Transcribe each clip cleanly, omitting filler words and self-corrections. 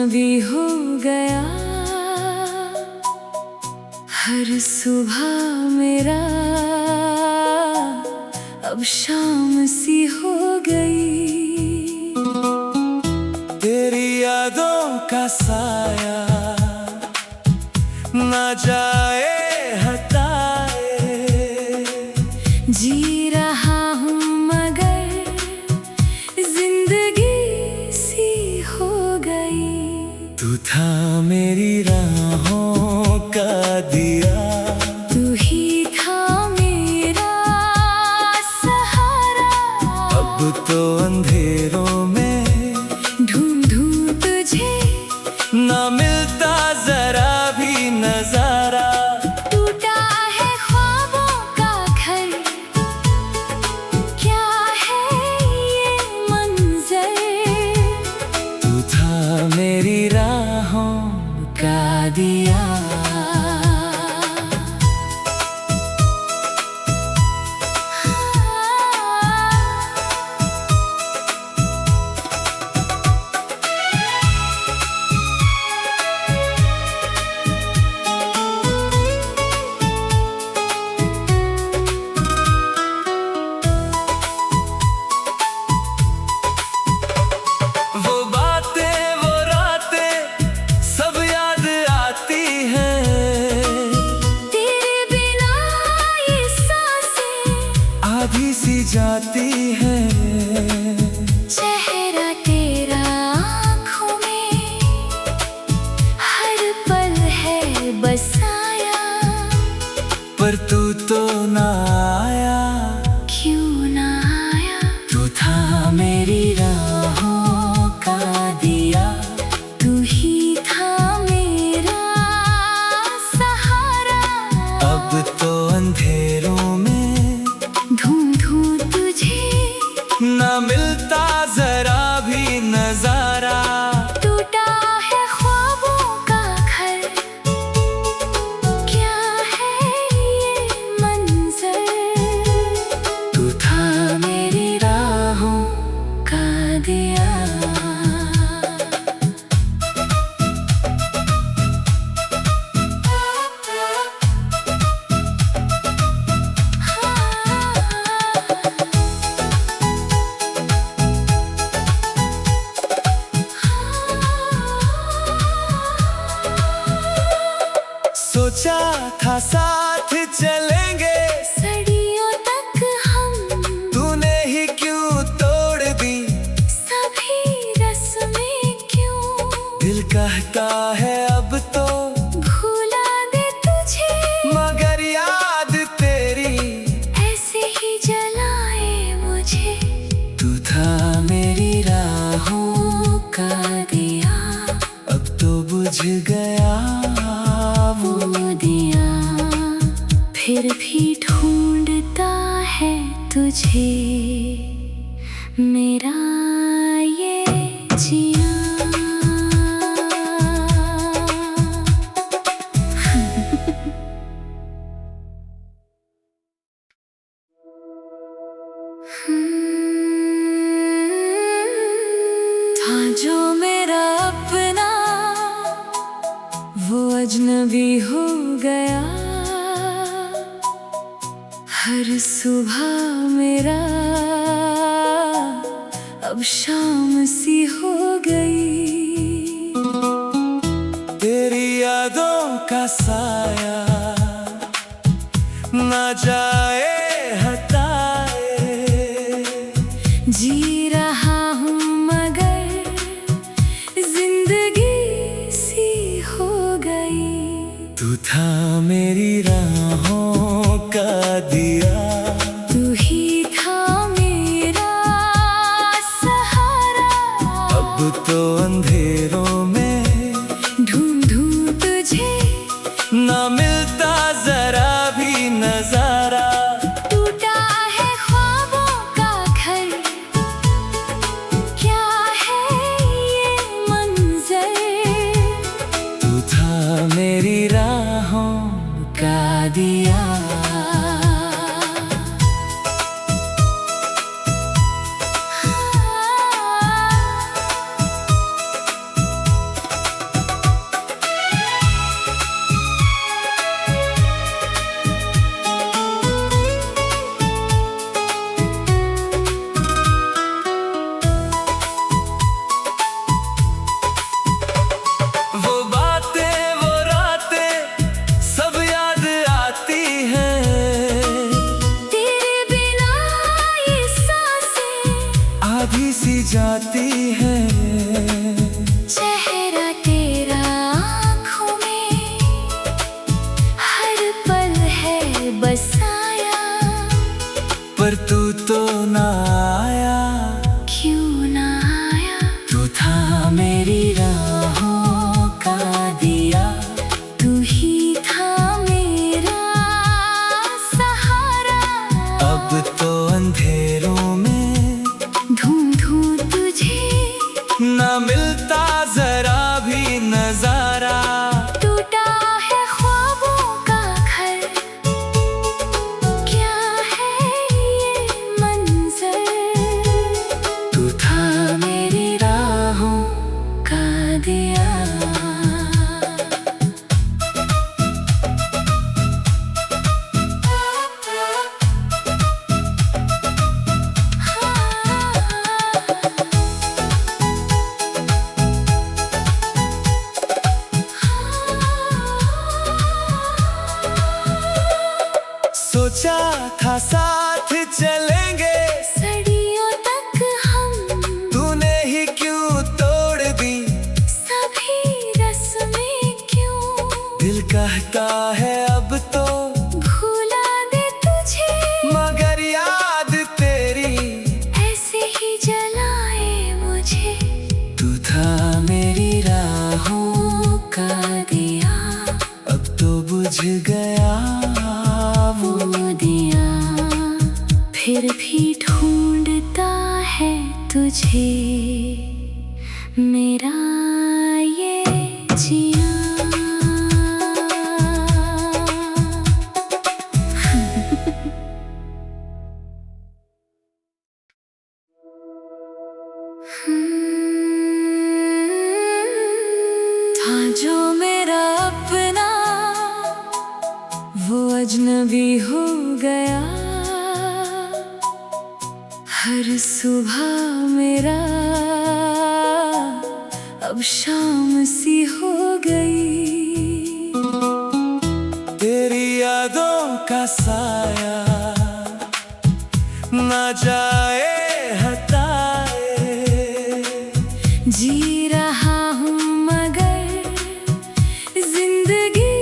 अजनबी हो गया। हर सुबह मेरा अब शाम सी हो गई। तेरी यादों का साया ना जाए हटाए। जी रहा हूँ मगर जिंदगी सी हो गई। तू था मेरी राहों का दिया, तू ही था मेरा सहारा। अब तो अंधेरों में ढूंढूं तुझे ना मिलता जरा भी नजारा। टूटा है ख्वाबों का घर, क्या है ये मंजर। तू था मेरी राहों का दिया। वो बातें वो रातें सब याद आती हैं। तेरे बिना ये सांसें आधी सी जाती हैं। चेहरा तेरा आँखों में हर पल है बसाया। पर तू तो ना आया। क्यों ना आया। तू था मेरी राहों का दिया। तू ही था मेरा सहारा। अब तो अंधेरों में ढूंढूं तुझे ना मिलता जरा भी नजारा। टूटा है ख्वाबों का घर, क्या है ये मंजर। तू था मेरी राहों का दिया। सोचा था साथ चलेंगे सदियों तक हम, तूने ही क्यों तोड़ दी। सभी रस्में क्यों दिल कहता है अब तो भुला दे तुझे। मगर याद तेरी ऐसे ही जलाए मुझे। तू था मेरी राहों का दिया। अब तो बुझ गया वो दिया फिर भी ढूंढता है तुझे मेरा ये जिया। था जो मेरा अपना वो अजनबी हो गया। हर सुबह मेरा अब शाम सी हो गई। तेरी यादों का साया ना जाए हटाए। जी रहा हूँ मगर जिंदगी सी हो गई। तू था मेरी राहों का दिया। तू ही था मेरा सहारा। अब तो अंधेरों में ढूंढूं तुझे ना मिलता जरा भी नजारा। टूटा है ख्वाबों का घर, क्या है ये मंजर। तू था मेरी राहों का दिया। बसाया, पर तू तो ना आया। क्यों ना आया? तू था मेरी राहों का दिया, तू ही था मेरा सहारा। अब तो अंधेरों में ढूंढूं तुझे, ना मिलता जरा भी नजारा। टूटा है ख्वाबों का घर, क्या है ये मंजर? तू था मेरी राहों का दिया। सोचा था साथ चलेंगे सदियों तक हम, तूने ही क्यों तोड़ दी सभी रस्में क्यों? दिल कहता है अब तो भुला दे तुझे, मगर याद तेरी ऐसे ही जलाए मुझे। तू था मेरी राहों का दिया, अब तो बुझ गया वो वो दिया। फिर भी ढूंढता है तुझे मेरा ये जिया। था जो मेरा अपना, वो अजनबी हो गया। हर सुबह मेरा अब शाम सी हो गई। तेरी यादों का साया ना जाए हटाए। जी रहा हूँ मगर जिंदगी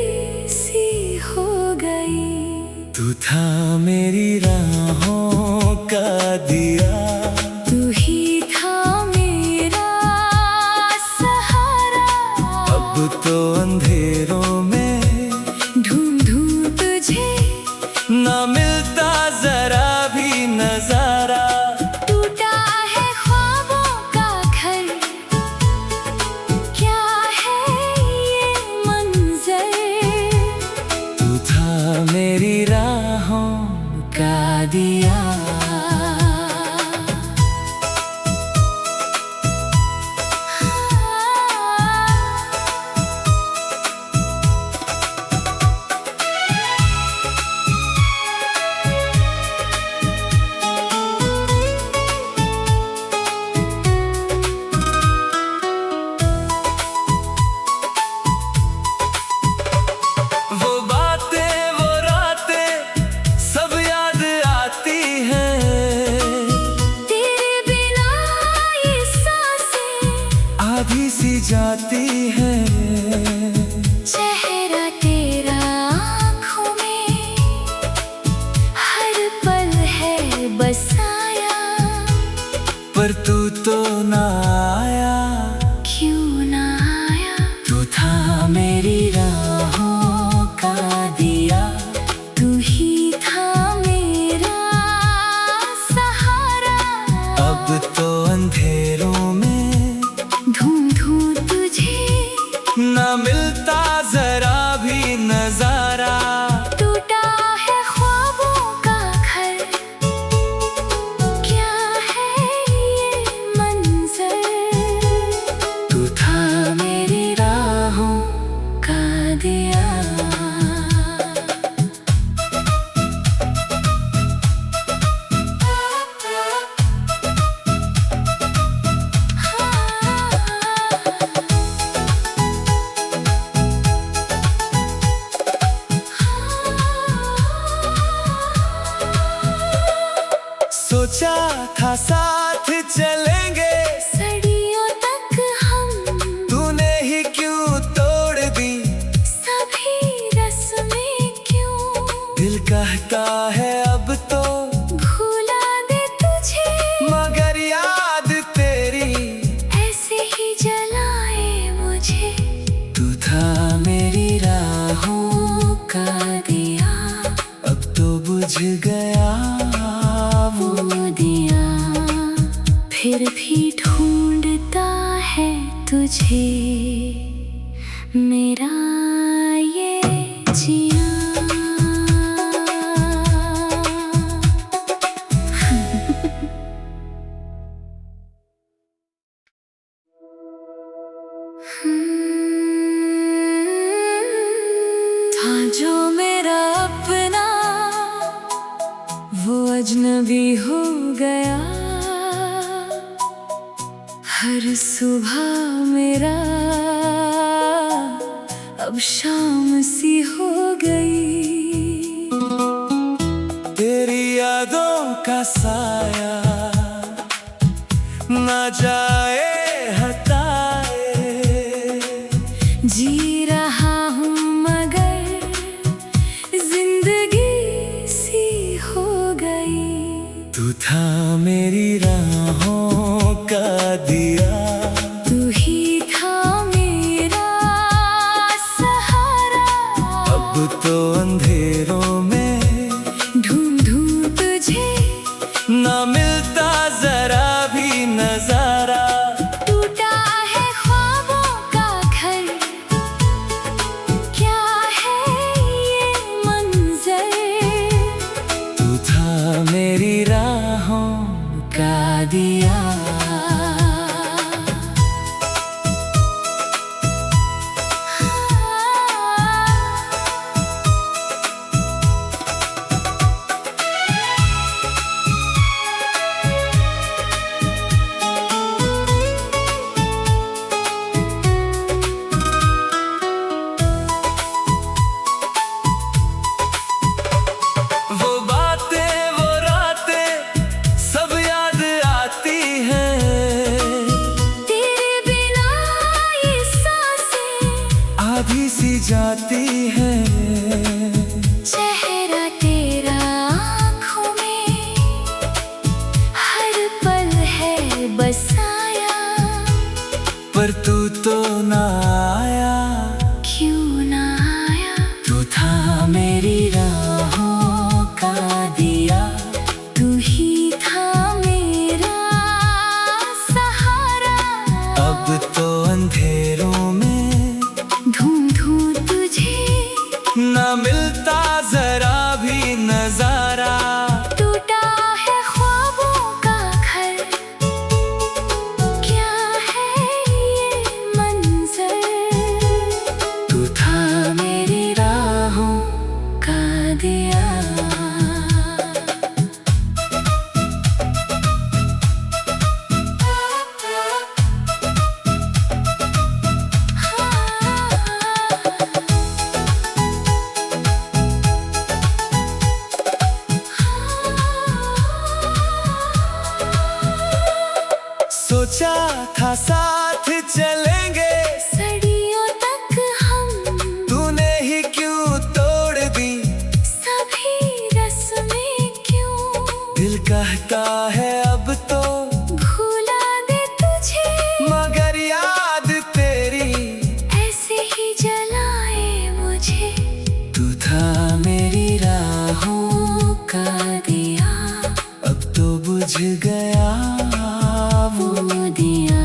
सी हो गई। तू था मेरी राहों का दिया, तू ही था मेरा सहारा। अब तो अंधेरों में ढूंढूं तुझे, ना मिलता जरा भी नजारा। टूटा है ख्वाबों का घर, क्या है ये मंजर? तू था मेरी राहों का दिया। वो बातें वो रातें सब याद आती हैं। तेरे बिना ये सांसें आधी सी जाती हैं। चेहरा तेरा आँखों में हर पल है बसाया, पर तू तो ना आया। क्यों ना आया? तू था मेरी राहों का दिया, तू ही था मेरा सहारा। अब तो अंधेरों में ढूंढूं तुझे, ना मिलता जरा भी नजारा। टूटा है ख्वाबों का घर, क्या है ये मंजर? तू था मेरी राहों का दिया। सोचा था साथ चलेंगे सदियों तक हम, तूने ही क्यों तोड़ दी सभी रस्में क्यों? दिल कहता है अब तो भुला दे तुझे, मगर याद तेरी ऐसे ही जलाए मुझे। तू था मेरी राहों का दिया, अब तो बुझ गया वो दिया फिर भी ढूंढता है तुझे, मेरा ये जिया। था जो मेरा अपना, वो अजनबी हो गया। हर सुबह मेरा अब शाम सी हो गई। तेरी यादों का साया ना जाए हटाए, जी रहा हूँ मगर जिंदगी सी हो गई। तू था मेरी राहों का दिया, तू ही था मेरा सहारा। अब तो अंधेरों में ढूंढूं तुझे, ना मिलता जरा भी नजारा। टूटा है ख्वाबों का घर, क्या है ये मंजर। तू था मेरी राहों का दिया। वो बातें वो रातें सब याद आती हैं, तेरे बिना ये सांसें आधी सी जाती हैं। चेहरा तेरा आँखों में हर पल है बसाया। पर तू तो ना आया, क्यों ना आया। तू था मेरी राहों का दिया, तू ही था मेरा सहारा। अब तो अंधेरों में ढूंढूं तुझे, ना मिलता जरा भी नजारा। टूटा है ख्वाबों का घर, क्या है ये मंजर। तू था मेरी राहों का दिया। सोचा था साथ चलेंगे सदियों तक हम, तूने ही क्यों तोड़ दी सभी रस्में क्यों। दिल कहता है अब तो भुला दे तुझे, मगर याद तेरी ऐसे ही जलाए मुझे। तू था मेरी राहों का दिया, अब तो बुझ गया वो दिया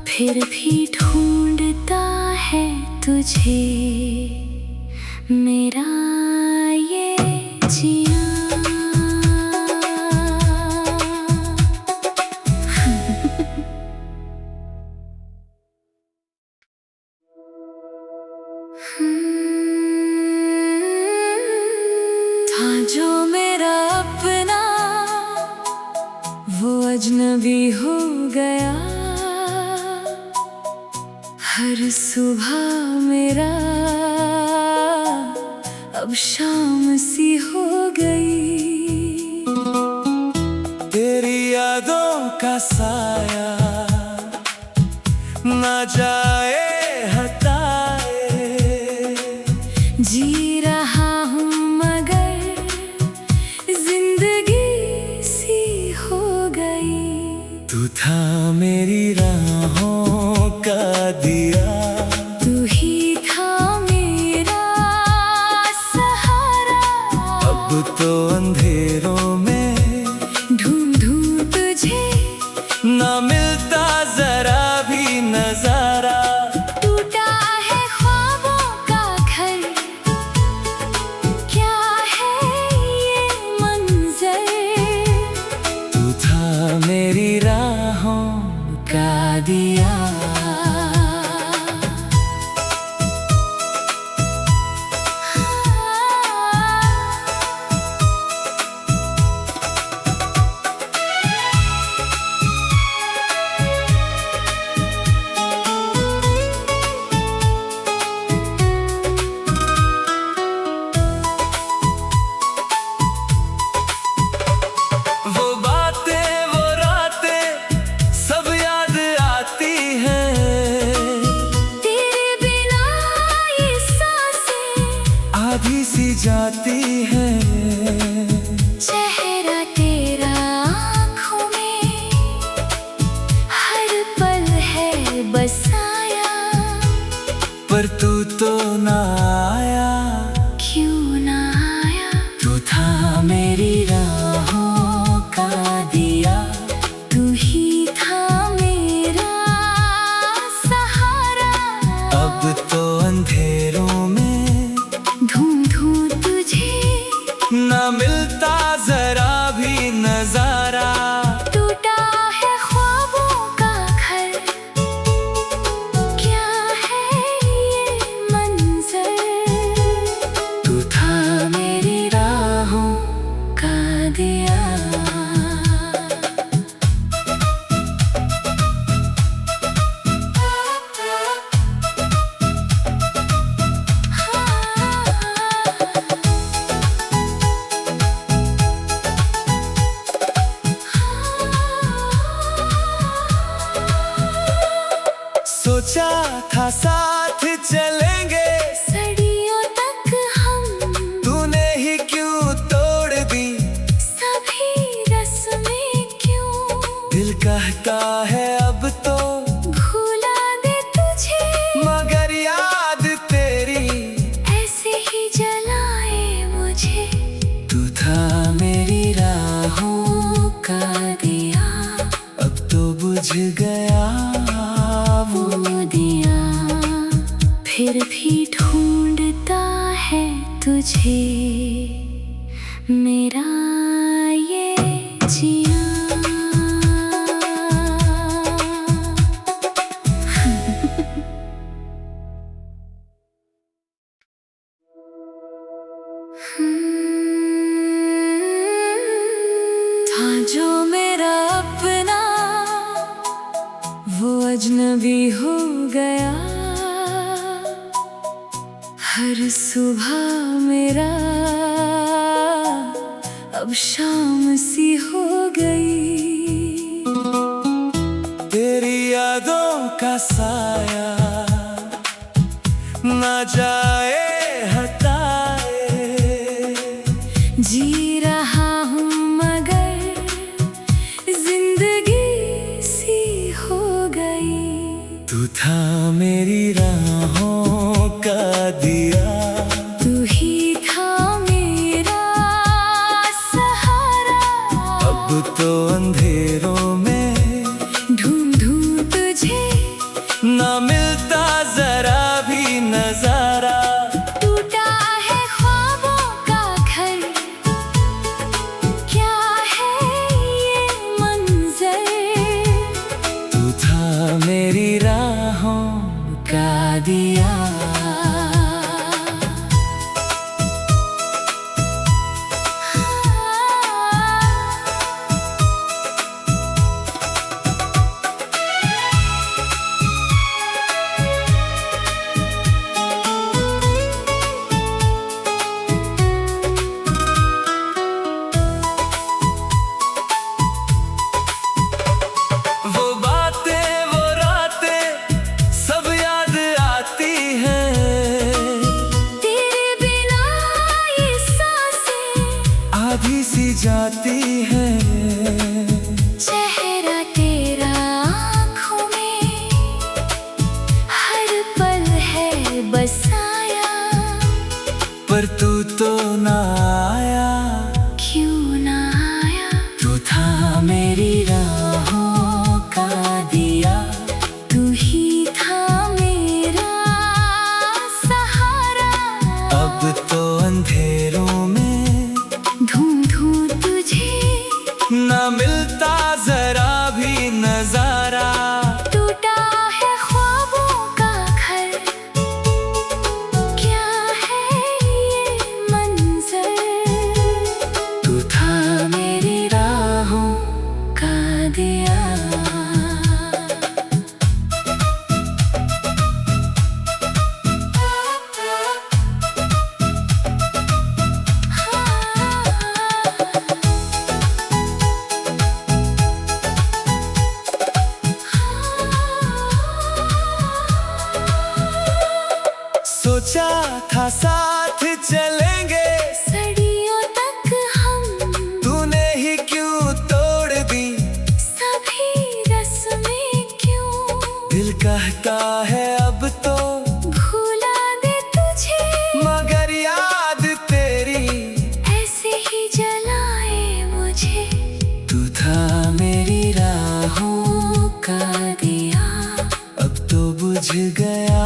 फिर भी ढूंढता है तुझे, मेरा ये जिया। था जो मेरा अपना, वो अजनबी हो गया। हर सुबह मेरा अब शाम सी हो गई। तेरी यादों का साया ना जाए हटाए, जी रहा हूँ था मेरी राहों का दिया, तू ही था मेरा सहारा। अब तो अंधेरों में ढूंढूं तुझे, ना मिलता जरा भी नजारा। टूटा है ख्वाबों का घर, क्या है ये मंजर। तू था मेरी राहों का दिया। वो बातें वो रातें सब याद आती हैं, तेरे बिना ये सांसें आधी सी जाती हैं। चेहरा तेरा आँखों में हर पल है बसाया। पर तू तो ना आया, क्यों ना आया। तू था मेरी राहों का दिया, तू ही था मेरा सहारा। अब तो अंधेरों में ढूंढूं तुझे, ना मिलता जरा भी नजारा। टूटा है ख्वाबों का घर, क्या है ये मंजर। तू था मेरी राहों का दिया। सोचा था साथ चलेंगे, सदियों तक हम तूने ही क्यों तोड़ दी। सभी रस्में क्यों, दिल कहता है अब तो भुला दे तुझे। मगर याद तेरी ऐसे ही जलाए मुझे। तू था मेरी राहों का दिया, अब तो बुझ गया वो दिया फिर भी ढूंढता है तुझे, मेरा ये जिया। था जो मेरा अपना, वो अजनबी हो गया। हर सुबह मेरा अब शाम सी हो गई। तेरी यादों का साया ना जाए हटाए। जी रहा हूँ मगर जिंदगी सी हो गई। तू था मेरी राहों का दिया, तू ही था मेरा सहारा। अब तो अंधेरों में ढूंढूं तुझे, ना मिलता जरा भी नजारा। टूटा है ख्वाबों का घर, क्या है ये मंजर। तू था मेरी राहों का दिया। वो बातें वो रातें सब याद आती हैं, तेरे बिना ये सांसें आधी सी जाती हैं। चेहरा तेरा ना आया, क्यों ना आया। तू था मेरी राहों का दिया, तू ही था मेरा सहारा। अब तो अंधेरों में ढूंढूं तुझे, ना मिलता जरा भी नजारा। टूटा है ख्वाबों का घर, क्या है ये मंजर। तू था मेरी राहों का दिया। सोचा था साथ चलेंगे, सदियों तक हम, तूने ही क्यों तोड़ दी सभी रस्में क्यों। दिल कहता है अब तो भुला दे तुझे, मगर याद तेरी ऐसे ही जलाए मुझे। तू था मेरी राहों का दिया, अब तो बुझ गया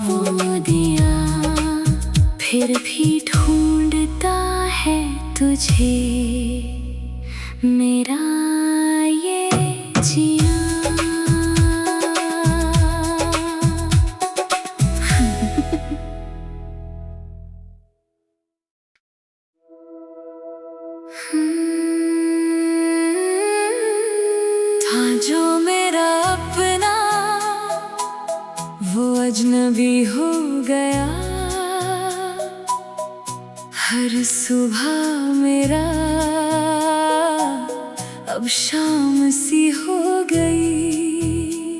वो दिया। फिर भी ढूंढता है तुझे मेरा ये जिया। था जो मेरा अपना, वो अजनबी हो गया। हर सुबह मेरा अब शाम सी हो गई।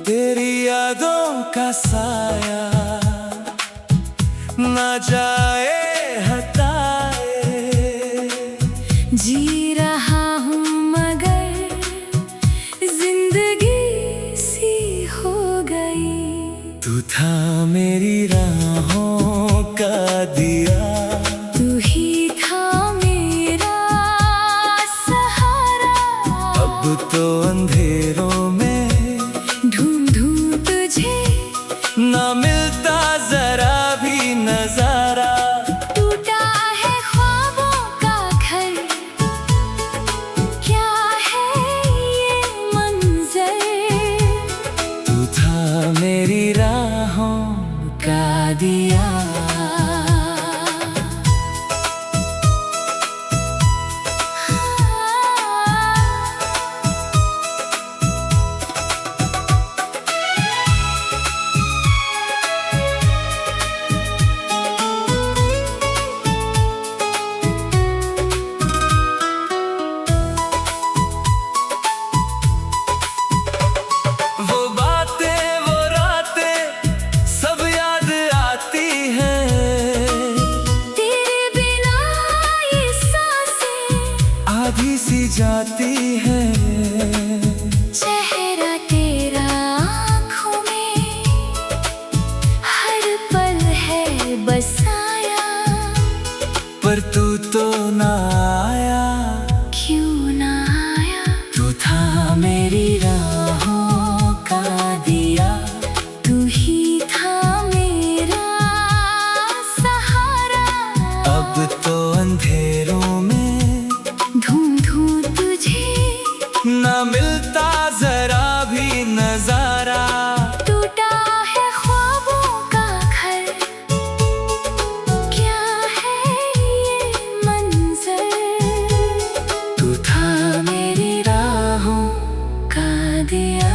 तेरी यादों का साया ना जाए हटाए, जी रहा हूँ मगर जिंदगी सी हो गई। तू था मेरी राहों का दिया, तू ही था मेरा सहारा। अब तो अंधेरों में ढूंढूं तुझे, ना मिलता जरा भी नजारा। टूटा है ख्वाबों का घर, क्या है ये मंजर। तू था मेरी राहों का दिया। वो बातें वो रातें सब याद आती हैं, तेरे बिना ये सांसें आधी सी जाती हैं। चेहरा तेरा आँखों में हर पल है बसाया। पर तू तो ना आया, क्यों ना आया। तू था मेरी राहों का दिया, तू ही था मेरा सहारा। अब तो अंधेरों में ढूंढूं तुझे, ना मिलता जरा भी नजारा। टूटा है ख्वाबों का घर, क्या है ये मंजर। तू था मेरी राहों का दिया।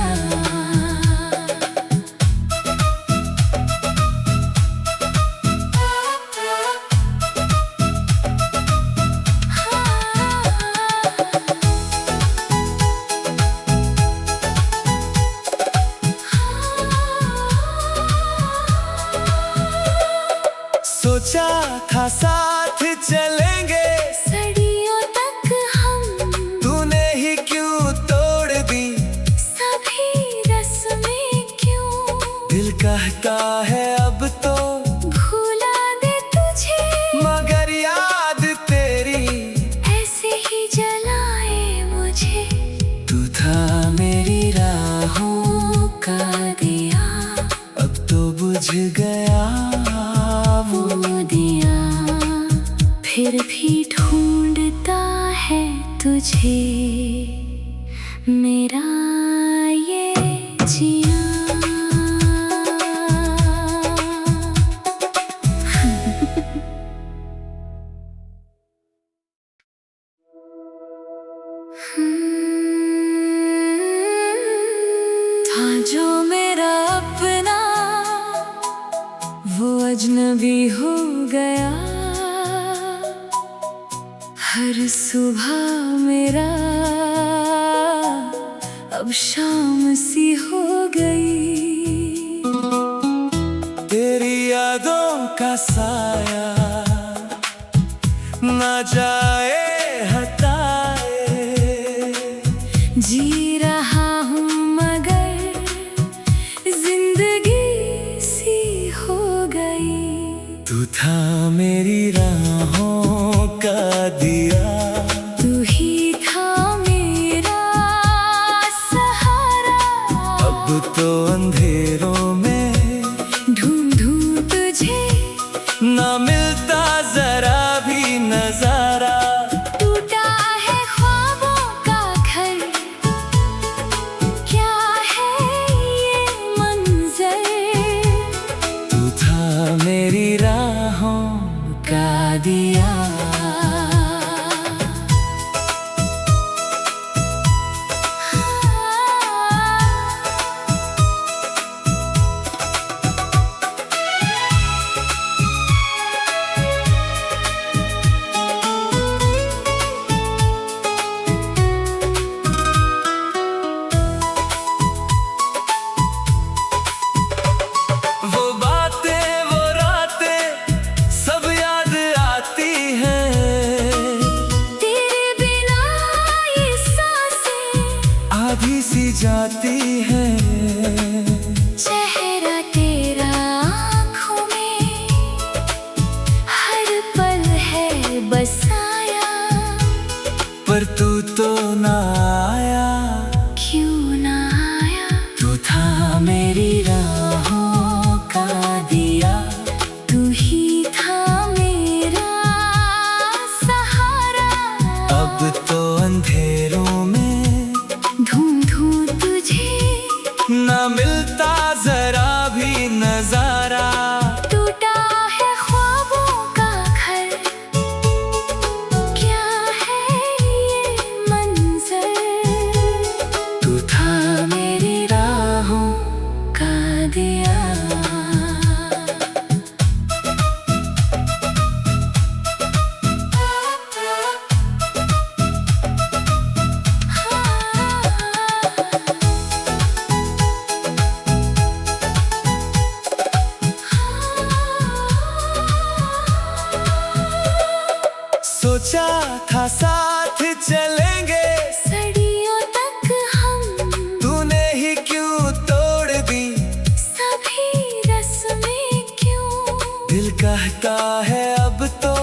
सोचा था साथ चलेंगे, सदियों तक हम, तूने ही क्यों तोड़ दी सभी रस्में क्यों। दिल कहता है अब तो भुला दे तू फिर भी ढूंढता है तुझे मेरा ये जिया। था जो मेरा अपना वो अजनबी हो गया। हर सुबह मेरा अब शाम सी हो गई। तेरी यादों का साया ना जाए हटाए। जी रहा हूँ मगर जिंदगी सी हो गई। तू था मेरी राहों का दिया, तू ही था मेरा सहारा। अब तो अंधेरों में ढूंढूं तुझे ना मिलता जरा भी नजारा। टूटा है ख्वाबों का घर, क्या है ये मंजर। तू था मेरी राहों का दिया। वो बातें वो रातें सब याद आती हैं। तेरे बिना ये सांसें आधी सी जाती हैं। चेहरा तेरा आँखों में हर पल है बसाया। पर तू तो ना आया, क्यों ना आया। तू था मेरी राहों का दिया। तू ही था मेरा सहारा। अब तो अंधेरों में ढूंढूं तुझे ना मिलता जरा भी नजारा। टूटा है ख्वाबों का घर, क्या है ये मंजर। तू था मेरी राहों का दिया। सोचा था साथ चलेंगे सदियों तक हम, तूने ही क्यों तोड़ दी सभी रस्में क्यों। दिल कहता है अब तो